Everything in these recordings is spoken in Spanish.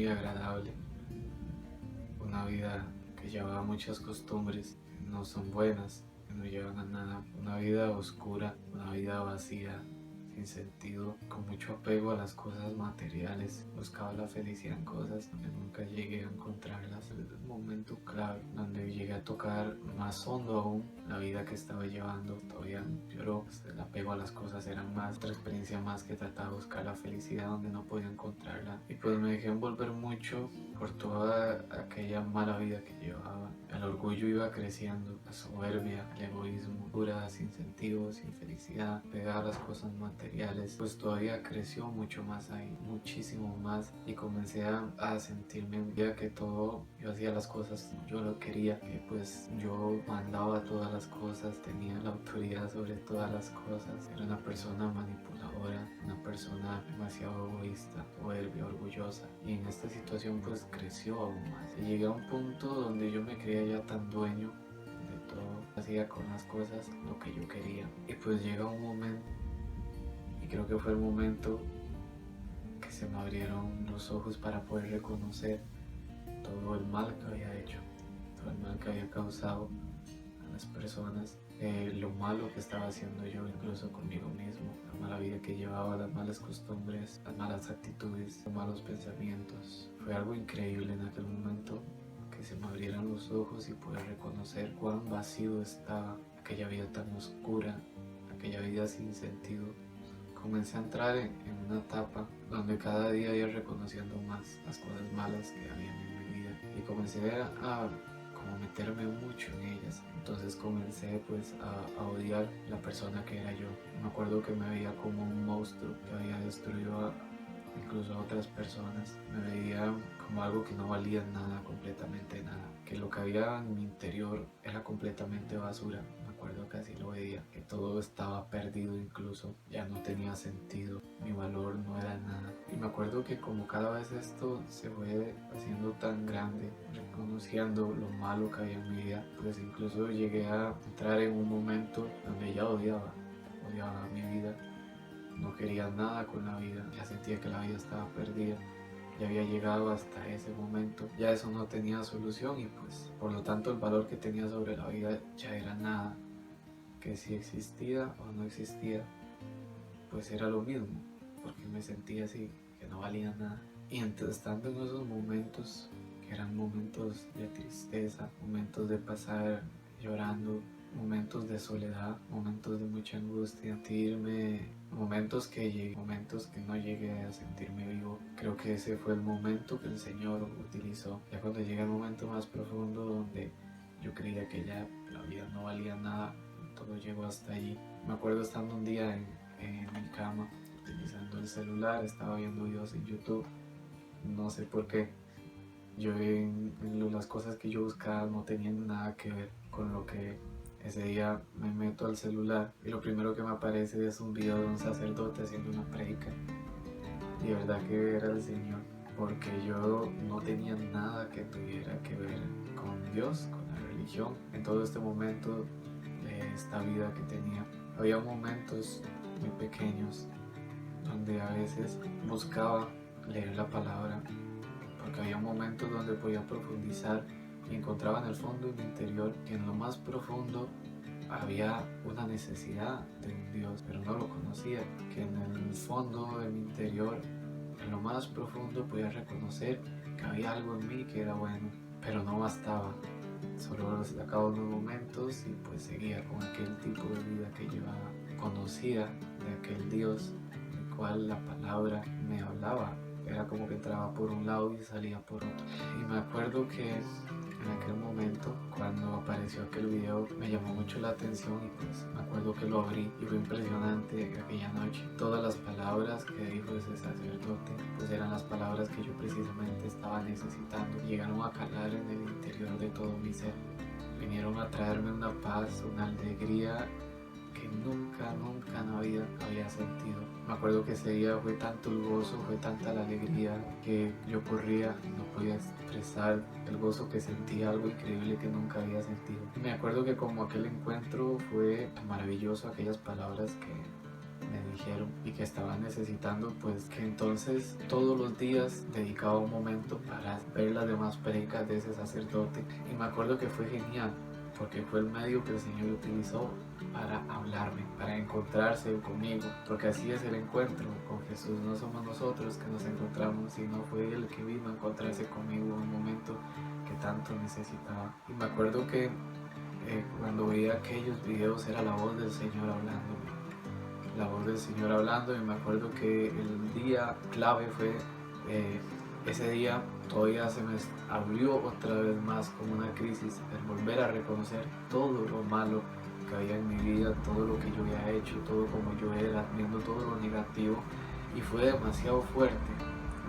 muy agradable, una vida que llevaba muchas costumbres que no son buenas, que no llevan a nada, una vida oscura, una vida vacía, sin sentido, con mucho apego a las cosas materiales. Buscaba la felicidad en cosas que nunca llegué a encontrarlas. Es el momento clave donde llegué a tocar más hondo aún la vida que estaba llevando. Todavía lloró, pues, el apego a las cosas era más, otra experiencia más que trataba de buscar la felicidad donde no podía encontrarla. Y pues me dejé envolver mucho por toda aquella mala vida que llevaba. El orgullo iba creciendo, la soberbia, el egoísmo, pura, sin sentido, sin felicidad, pegada a las cosas materiales, pues todavía creció mucho más ahí, muchísimo más, y comencé a sentirme un día que todo, yo hacía las cosas, yo lo quería, que pues yo mandaba todas las cosas, tenía la autoridad sobre todas las cosas, era una persona manipuladora, una persona demasiado egoísta, soberbia, orgullosa, y en esta situación pues creció aún más, y llegué a un punto donde yo me creía ya tan dueño de todo, hacía con las cosas lo que yo quería, y pues llega un momento, y creo que fue el momento que se me abrieron los ojos para poder reconocer todo el mal que había hecho, todo el mal que había causado a las personas, lo malo que estaba haciendo yo incluso conmigo mismo, la mala vida que llevaba, las malas costumbres, las malas actitudes, los malos pensamientos. Fue algo increíble en aquel momento que se me abrieran los ojos y poder reconocer cuán vacío estaba aquella vida tan oscura, aquella vida sin sentido. Comencé a entrar en una etapa donde cada día iba reconociendo más las cosas malas que había en mi vida y comencé a como meterme mucho en ellas. Entonces comencé pues a odiar la persona que era yo. Me acuerdo que me veía como un monstruo que había destruido incluso a otras personas. Me veía como algo que no valía nada, completamente nada, que lo que había en mi interior era completamente basura. Me acuerdo que así lo veía, que todo estaba perdido, incluso ya no tenía sentido, mi valor no era nada. Y me acuerdo que como cada vez esto se fue haciendo tan grande, reconociendo lo malo que había en mi vida, pues incluso llegué a entrar en un momento donde ya odiaba mi vida. No quería nada con la vida, ya sentía que la vida estaba perdida, ya había llegado hasta ese momento, ya eso no tenía solución y pues por lo tanto el valor que tenía sobre la vida ya era nada, que si existía o no existía, pues era lo mismo, porque me sentía así, que no valía nada. Y entonces, estando en esos momentos, que eran momentos de tristeza, momentos de pasar llorando, momentos de soledad, momentos de mucha angustia, sentirme, momentos que no llegué a sentirme vivo. Creo que ese fue el momento que el Señor utilizó. Ya cuando llega el momento más profundo donde yo creía que ya la vida no valía nada, todo llegó hasta allí. Me acuerdo estando un día en mi cama, utilizando el celular, estaba viendo videos en YouTube, no sé por qué. Yo las cosas que yo buscaba no tenían nada que ver con lo que ese día me meto al celular y lo primero que me aparece es un video de un sacerdote haciendo una prédica. Y de verdad que era el Señor, porque yo no tenía nada que tuviera que ver con Dios, con la religión. En todo este momento de esta vida que tenía, había momentos muy pequeños donde a veces buscaba leer la palabra, porque había momentos donde podía profundizar y encontraba en el fondo de mi interior que en lo más profundo había una necesidad de un Dios, pero no lo conocía, que en el fondo de mi interior, en lo más profundo, podía reconocer que había algo en mí que era bueno, pero no bastaba. Solo sacaba unos momentos y pues seguía con aquel tipo de vida que llevaba. Conocía de aquel Dios del cual la palabra me hablaba. Era como que entraba por un lado y salía por otro. Y me acuerdo que en aquel momento, cuando apareció aquel video, me llamó mucho la atención y pues me acuerdo que lo abrí y fue impresionante aquella noche. Todas las palabras que dijo ese sacerdote, pues eran las palabras que yo precisamente estaba necesitando. Llegaron a calar en el interior de todo mi ser. Vinieron a traerme una paz, una alegría que nunca en la vida había sentido. Me acuerdo que ese día fue tanto el gozo, fue tanta la alegría que yo corría, no podía expresar el gozo que sentía, algo increíble que nunca había sentido. Me acuerdo que como aquel encuentro fue maravilloso, aquellas palabras que me dijeron y que estaba necesitando, pues que entonces todos los días dedicaba un momento para ver las demás predicas de ese sacerdote. Y me acuerdo que fue genial, porque fue el medio que el Señor utilizó para hablarme, para encontrarse conmigo, porque así es el encuentro con Jesús. No somos nosotros que nos encontramos, sino fue Él que vino a encontrarse conmigo en un momento que tanto necesitaba. Y me acuerdo que cuando veía aquellos videos era la voz del Señor hablándome, la voz del Señor hablando. Y me acuerdo que el día clave fue ese día. Todavía se me abrió otra vez más como una crisis, el volver a reconocer todo lo malo que había en mi vida, todo lo que yo había hecho, todo como yo era, viendo todo lo negativo, y fue demasiado fuerte.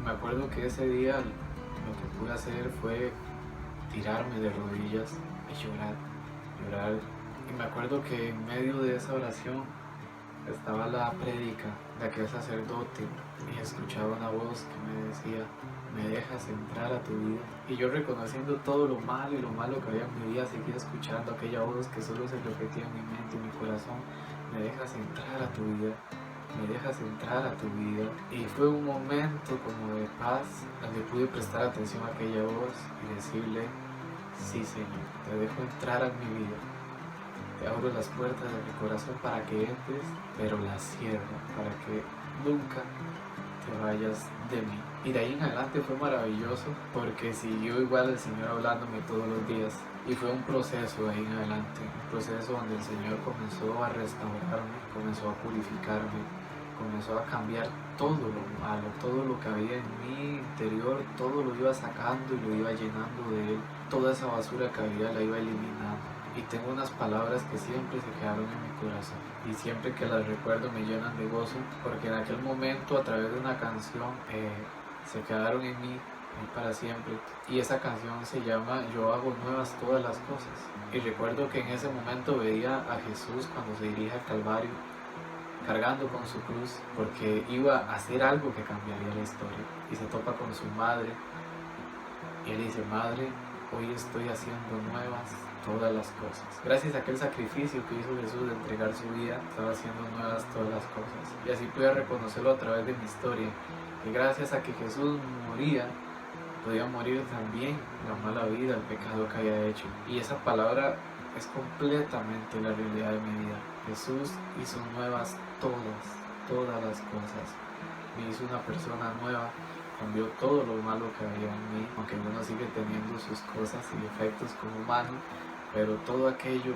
Me acuerdo que ese día lo que pude hacer fue tirarme de rodillas y llorar. Y me acuerdo que en medio de esa oración estaba la prédica de aquel sacerdote y escuchaba una voz que me decía: me dejas entrar a tu vida. Y yo, reconociendo todo lo malo y lo malo que había en mi vida, seguía escuchando aquella voz que solo se repetía en mi mente y mi corazón: me dejas entrar a tu vida, me dejas entrar a tu vida. Y fue un momento como de paz, donde pude prestar atención a aquella voz y decirle: sí, Señor, te dejo entrar a mi vida. Te abro las puertas de mi corazón para que entres, pero las cierro para que nunca te vayas de mí. Y de ahí en adelante fue maravilloso, porque siguió igual el Señor hablándome todos los días. Y fue un proceso de ahí en adelante, un proceso donde el Señor comenzó a restaurarme, comenzó a purificarme, comenzó a cambiar todo lo malo, todo lo que había en mi interior, todo lo iba sacando y lo iba llenando de Él. Toda esa basura que había la iba eliminando. Y tengo unas palabras que siempre se quedaron en mi corazón, y siempre que las recuerdo me llenan de gozo, porque en aquel momento, a través de una canción, se quedaron en mí para siempre. Y esa canción se llama Yo hago nuevas todas las cosas. Y recuerdo que en ese momento veía a Jesús cuando se dirige al Calvario, cargando con su cruz, porque iba a hacer algo que cambiaría la historia. Y se topa con su madre y él dice: madre, hoy estoy haciendo nuevas todas las cosas. Gracias a aquel sacrificio que hizo Jesús de entregar su vida, estaba haciendo nuevas todas las cosas. Y así pude reconocerlo a través de mi historia, que gracias a que Jesús moría, podía morir también la mala vida, el pecado que había hecho. Y esa palabra es completamente la realidad de mi vida. Jesús hizo nuevas todas las cosas. Me hizo una persona nueva, cambió todo lo malo que había en mí, aunque uno sigue teniendo sus cosas y defectos como humano, pero todo aquello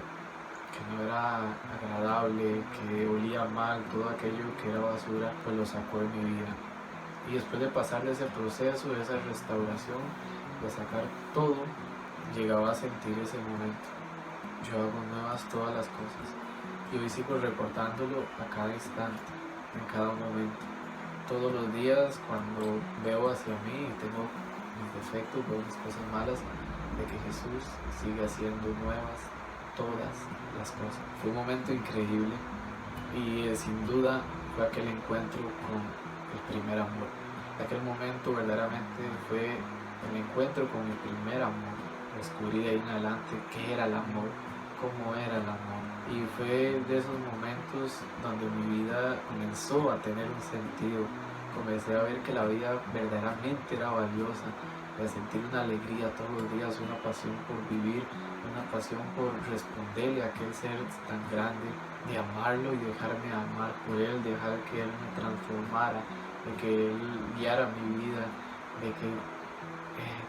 que no era agradable, que olía mal, todo aquello que era basura, pues lo sacó de mi vida. Y después de pasar de ese proceso, de esa restauración, de sacar todo, llegaba a sentir ese momento: yo hago nuevas todas las cosas. Y hoy sigo recordándolo a cada instante, en cada momento. Todos los días, cuando veo hacia mí y tengo mis defectos, veo mis cosas malas, de que Jesús sigue haciendo nuevas todas las cosas. Fue un momento increíble y sin duda fue aquel encuentro con el primer amor. Aquel momento verdaderamente fue el encuentro con mi primer amor. Descubrí de ahí en adelante qué era el amor, cómo era el amor. Y fue de esos momentos donde mi vida comenzó a tener un sentido. Comencé a ver que la vida verdaderamente era valiosa, a sentir una alegría todos los días, una pasión por vivir, una pasión por responderle a aquel ser tan grande, de amarlo y dejarme amar por él, dejar que él me transformara, de que él guiara mi vida, de que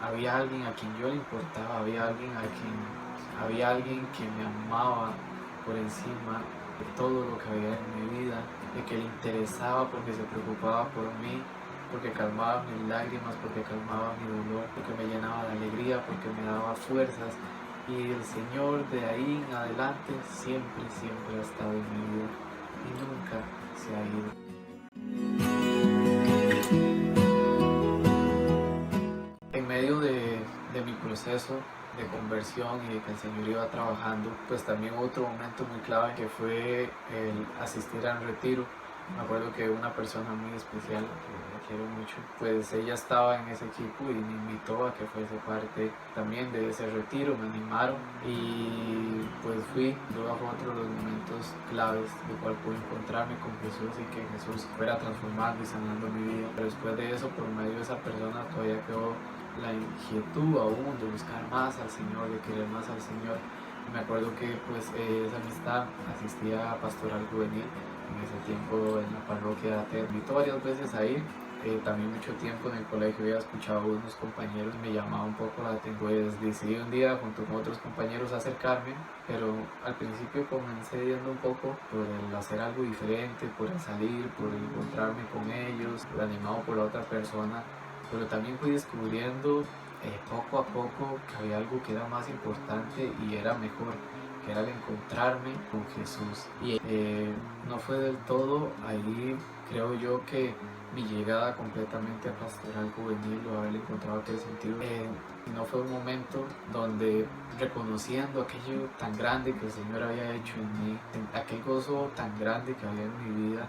había alguien a quien yo le importaba, había alguien que me amaba por encima de todo lo que había en mi vida, de que le interesaba porque se preocupaba por mí, porque calmaba mis lágrimas, porque calmaba mi dolor, porque me llenaba de alegría, porque me daba fuerzas. Y el Señor de ahí en adelante siempre ha estado en mi vida y nunca se ha ido. En medio de mi proceso de conversión y de que el Señor iba trabajando, pues también otro momento muy clave que fue el asistir a un retiro. Me acuerdo que una persona muy especial, que la quiero mucho, pues ella estaba en ese equipo y me invitó a que fuese parte también de ese retiro, me animaron y pues fui. Luego fue otro de los momentos claves de cual pude encontrarme con Jesús y que Jesús fuera transformando y sanando mi vida. Pero después de eso, por medio de esa persona, todavía quedó la inquietud aún de buscar más al Señor, de querer más al Señor. Me acuerdo que pues esa amistad asistía a pastoral juvenil en ese tiempo en la parroquia. Te invito varias veces a ir. También mucho tiempo en el colegio había escuchado a unos compañeros, me llamaba un poco la atención, pues decidí un día junto con otros compañeros acercarme, pero al principio comencé yendo un poco por el hacer algo diferente, por el salir, por el encontrarme con ellos, por animado por la otra persona, pero también fui descubriendo poco a poco que había algo que era más importante y era mejor, que era el encontrarme con Jesús. Y no fue del todo ahí, creo yo, que mi llegada completamente a Pastoral Juvenil o haberle encontrado aquel sentido, no fue un momento donde reconociendo aquello tan grande que el Señor había hecho en mí, aquel gozo tan grande que había en mi vida,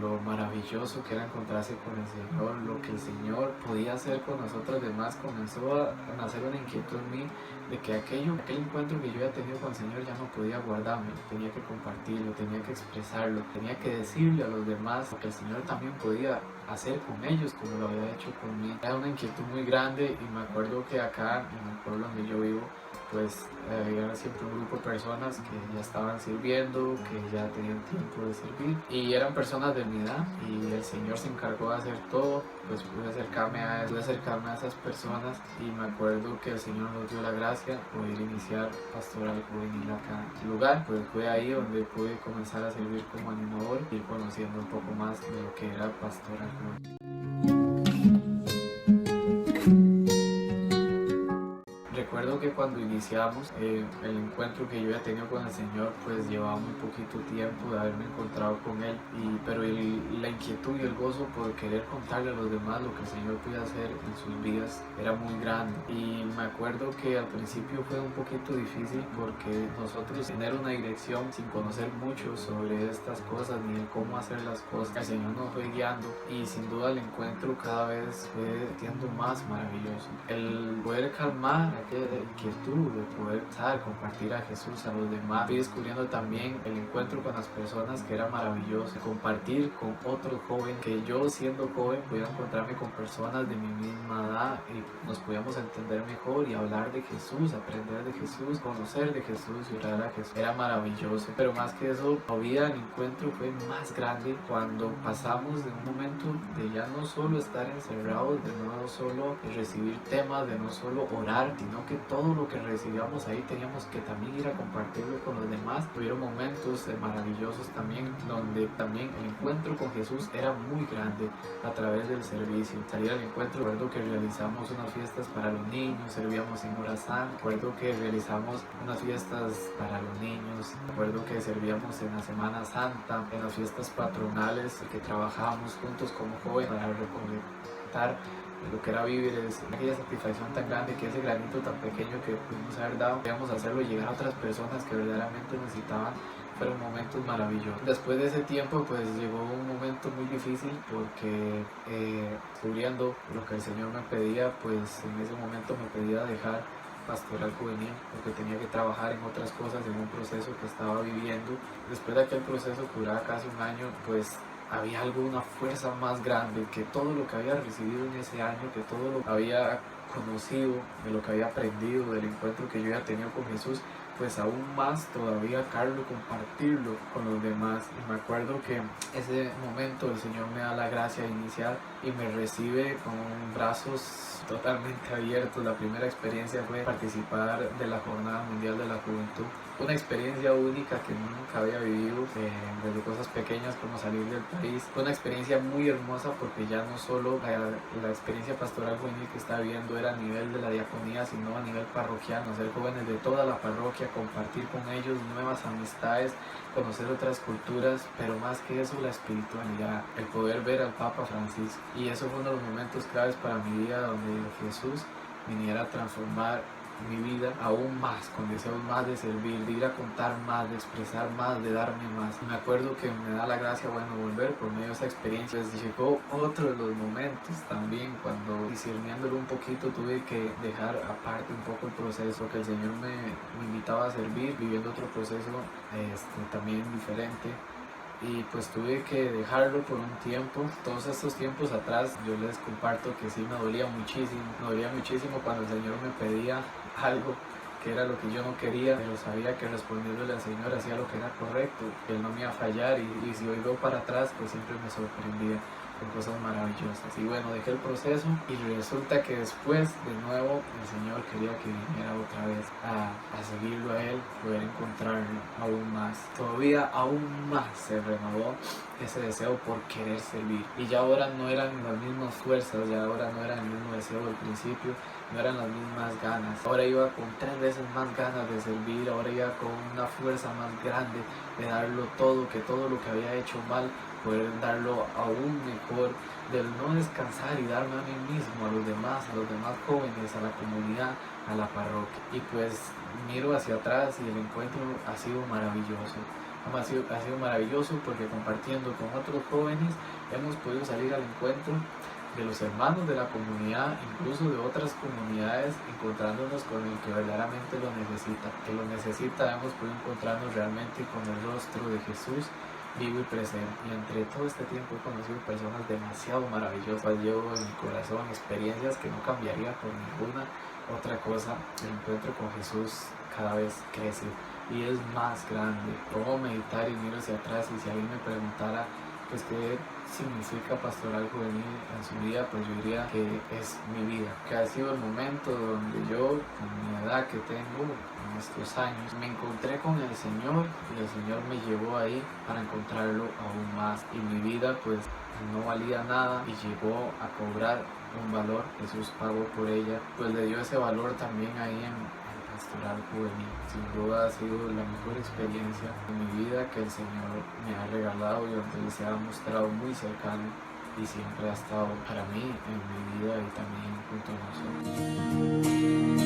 lo maravilloso que era encontrarse con el Señor, lo que el Señor podía hacer con nosotros demás, comenzó a nacer una inquietud en mí de que aquel encuentro que yo había tenido con el Señor ya no podía guardarme, tenía que compartirlo, tenía que expresarlo, tenía que decirle a los demás que el Señor también podía hacer con ellos como lo había hecho con mí. Era una inquietud muy grande y me acuerdo que acá en el pueblo donde yo vivo, pues había siempre un grupo de personas que ya estaban sirviendo, que ya tenían tiempo de servir y eran personas de mi edad y el Señor se encargó de hacer todo. Pues pude acercarme a esas personas y me acuerdo que el Señor nos dio la gracia de poder iniciar Pastoral Juvenil acá en el lugar. Pues fue ahí donde pude comenzar a servir como animador y ir conociendo un poco más de lo que era Pastoral Juvenil. Recuerdo que cuando iniciamos el encuentro que yo había tenido con el Señor, pues llevaba muy poquito tiempo de haberme encontrado con Él, pero la inquietud y el gozo por querer contarle a los demás lo que el Señor podía hacer en sus vidas era muy grande. Y me acuerdo que al principio fue un poquito difícil porque nosotros tener una dirección sin conocer mucho sobre estas cosas ni de cómo hacer las cosas, el Señor nos fue guiando y sin duda el encuentro cada vez fue siendo más maravilloso. El poder calmar aquella inquietud de poder compartir a Jesús a los demás. Fui descubriendo también el encuentro con las personas, que era maravilloso, compartir con otros jóvenes, que yo siendo joven podía encontrarme con personas de mi misma edad y nos podíamos entender mejor y hablar de Jesús, aprender de Jesús, conocer de Jesús y orar a Jesús. Era maravilloso, pero más que eso, la vida del encuentro fue más grande cuando pasamos de un momento de ya no solo estar encerrados, de no solo recibir temas, de no solo orar, sino que todo lo que recibíamos ahí teníamos que también ir a compartirlo con los demás. Tuvieron momentos maravillosos también, donde también el encuentro con Jesús era muy grande a través del servicio. Salir al encuentro, recuerdo que realizamos unas fiestas para los niños, servíamos en Morazán, recuerdo que realizamos unas fiestas para los niños, recuerdo que servíamos en la Semana Santa, en las fiestas patronales, que trabajábamos juntos como jóvenes para recolectar lo que era víveres, aquella satisfacción tan grande que ese granito tan pequeño que pudimos haber dado, podíamos hacerlo llegar a otras personas que verdaderamente necesitaban. Fueron momentos maravillosos. Después de ese tiempo pues llegó un momento muy difícil porque descubriendo lo que el Señor me pedía, pues en ese momento me pedía dejar Pastoral Juvenil porque tenía que trabajar en otras cosas, en un proceso que estaba viviendo. Después de aquel proceso que duraba casi un año, pues había una fuerza más grande, que todo lo que había recibido en ese año, que todo lo que había conocido, de lo que había aprendido, del encuentro que yo había tenido con Jesús, pues aún más todavía compartirlo con los demás. Y me acuerdo que ese momento el Señor me da la gracia de iniciar y me recibe con brazos totalmente abiertos. La primera experiencia fue participar de la Jornada Mundial de la Juventud, una experiencia única que nunca había vivido, desde cosas pequeñas como salir del país. Fue una experiencia muy hermosa porque ya no solo la experiencia pastoral juvenil que estaba viviendo era a nivel de la diaconía, sino a nivel parroquial, conocer jóvenes de toda la parroquia, compartir con ellos nuevas amistades, conocer otras culturas, pero más que eso la espiritualidad, el poder ver al Papa Francisco. Y eso fue uno de los momentos claves para mi vida, donde Jesús viniera a transformar mi vida aún más, con deseos más de servir, de ir a contar más, de expresar más, de darme más. Y me acuerdo que me da la gracia, bueno, volver por medio de esa experiencia. Les llegó otro de los momentos también cuando, discerniéndolo un poquito, tuve que dejar aparte un poco el proceso, que el Señor me invitaba a servir, viviendo otro proceso también diferente. Y pues tuve que dejarlo por un tiempo. Todos estos tiempos atrás yo les comparto que sí me dolía muchísimo cuando el Señor me pedía algo que era lo que yo no quería, pero sabía que respondiéndole al Señor hacía lo que era correcto, que Él no me iba a fallar, y si hoy veo para atrás pues siempre me sorprendía con cosas maravillosas. Y bueno, dejé el proceso y resulta que después de nuevo el Señor quería que viniera otra vez a seguirlo a Él, poder encontrarlo aún más. Todavía aún más se renovó ese deseo por querer servir. Y ya ahora no eran las mismas fuerzas, ya ahora no era el mismo deseo del principio, no eran las mismas ganas. Ahora iba con 3 veces más ganas de servir, ahora iba con una fuerza más grande de darlo todo, que todo lo que había hecho mal, poder darlo aún mejor, del no descansar y darme a mí mismo, a los demás jóvenes, a la comunidad, a la parroquia. Y pues miro hacia atrás y el encuentro ha sido maravilloso. Ha sido maravilloso porque compartiendo con otros jóvenes hemos podido salir al encuentro de los hermanos de la comunidad, incluso de otras comunidades, encontrándonos con el que verdaderamente lo necesita. Que lo necesita, hemos podido encontrarnos realmente con el rostro de Jesús vivo y presente. Y entre todo este tiempo he conocido personas demasiado maravillosas. Llevo en mi corazón experiencias que no cambiaría por ninguna otra cosa. El encuentro con Jesús cada vez crece y es más grande. Puedo meditar y miro hacia atrás, y si alguien me preguntara pues qué significa pastoral juvenil en su vida, pues yo diría que es mi vida, que ha sido el momento donde yo, con mi edad que tengo en estos años, me encontré con el Señor, y el Señor me llevó ahí para encontrarlo aún más, y mi vida pues no valía nada y llegó a cobrar un valor. Jesús pagó por ella, pues le dio ese valor también ahí en pastoral juvenil. Sin duda ha sido la mejor experiencia de mi vida que el Señor me ha regalado, y donde se ha mostrado muy cercano y siempre ha estado para mí en mi vida y también junto a nosotros.